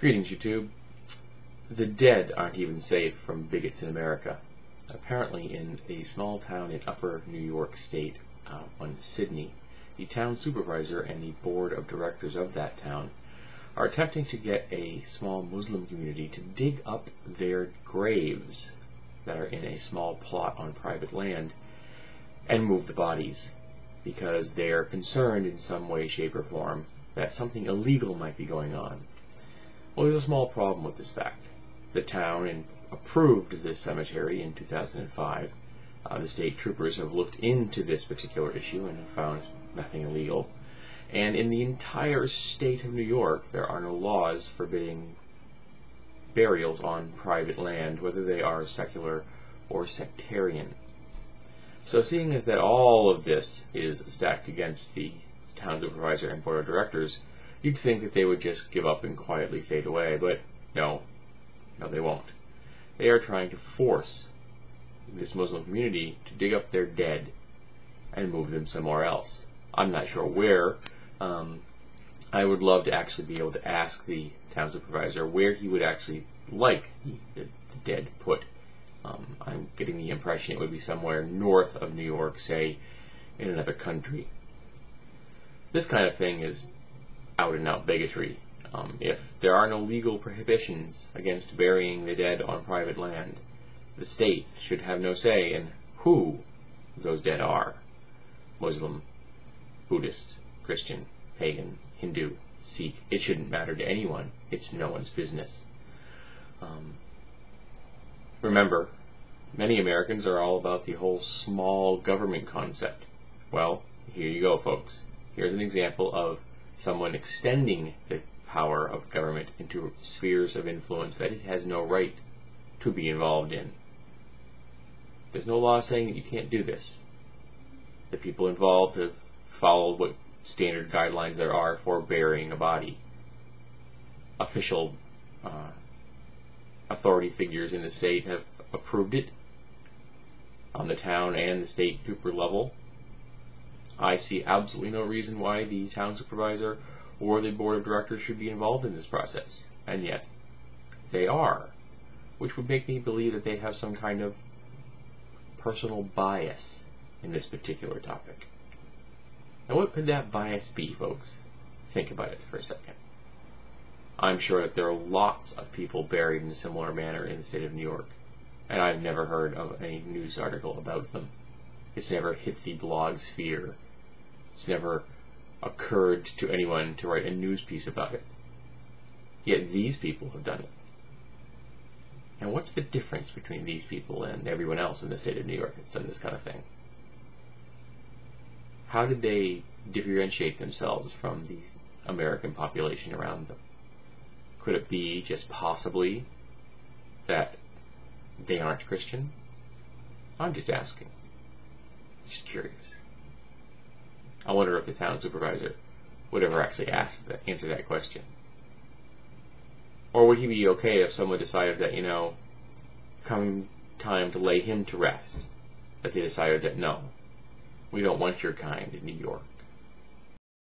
Greetings, YouTube. The dead aren't even safe from bigots in America. Apparently, in a small town in upper New York State, Sydney, the town supervisor and the board of directors of that town are attempting to get a small Muslim community to dig up their graves that are in a small plot on private land and move the bodies, because they are concerned in some way, shape, or form that something illegal might be going on. Well, there's a small problem with this fact. The town approved this cemetery in 2005. The state troopers have looked into this particular issue and have found nothing illegal. And in the entire state of New York, there are no laws forbidding burials on private land, whether they are secular or sectarian. So seeing as that all of this is stacked against the town supervisor and board of directors, you'd think that they would just give up and quietly fade away, but no, they won't. They are trying to force this Muslim community to dig up their dead and move them somewhere else. I'm not sure where. I would love to actually be able to ask the town supervisor where he would actually like the dead put. I'm getting the impression it would be somewhere north of New York, say in another country. This kind of thing is out and out bigotry. If there are no legal prohibitions against burying the dead on private land, the state should have no say in who those dead are. Muslim, Buddhist, Christian, pagan, Hindu, Sikh. It shouldn't matter to anyone. It's no one's business. Remember, many Americans are all about the whole small government concept. Well, here you go, folks. Here's an example of someone extending the power of government into spheres of influence that it has no right to be involved in. There's no law saying that you can't do this. The people involved have followed what standard guidelines there are for burying a body. Official authority figures in the state have approved it on the town and the state trooper level. I see absolutely no reason why the town supervisor or the board of directors should be involved in this process, and yet they are, which would make me believe that they have some kind of personal bias in this particular topic. Now, what could that bias be, folks? Think about it for a second. I'm sure that there are lots of people buried in a similar manner in the state of New York, and I've never heard of any news article about them. It's never hit the blog sphere. It's never occurred to anyone to write a news piece about it. Yet these people have done it. And what's the difference between these people and everyone else in the state of New York that's done this kind of thing? How did they differentiate themselves from the American population around them? Could it be just possibly that they aren't Christian? I'm just asking. Just curious. I wonder if the town supervisor would ever actually answer that question. Or would he be okay if someone decided that, come time to lay him to rest, that they decided that no, we don't want your kind in New York.